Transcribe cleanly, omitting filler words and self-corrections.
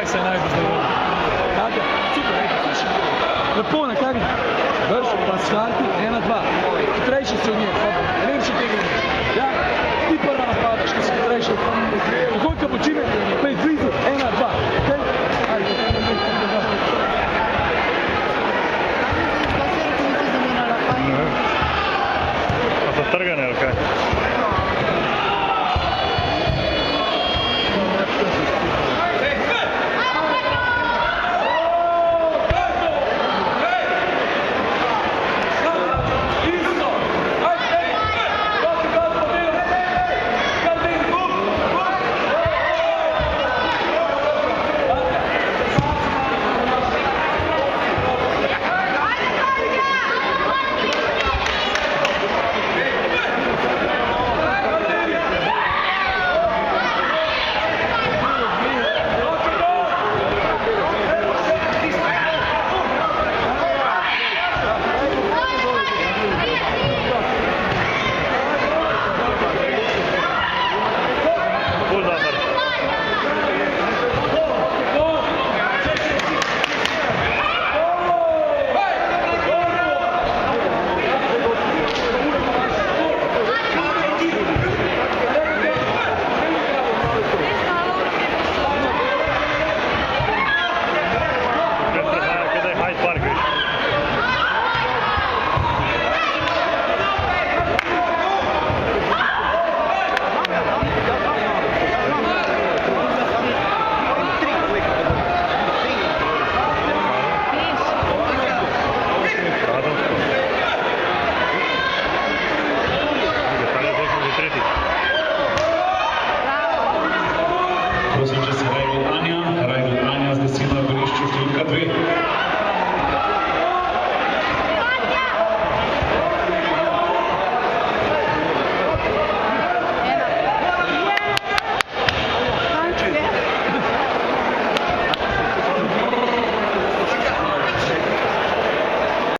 kaj se je najbolj zadovoljil? Tako, super, lepo na kar vrš, pa skanti, 1-2. Hitrejši si od nje, lepši tega ne. Ja, ti prva napadaš, ki si hitrejši. Koliko počine, pa je blizu, 1-2. Okay? Ajde, A to trgane ali kaj?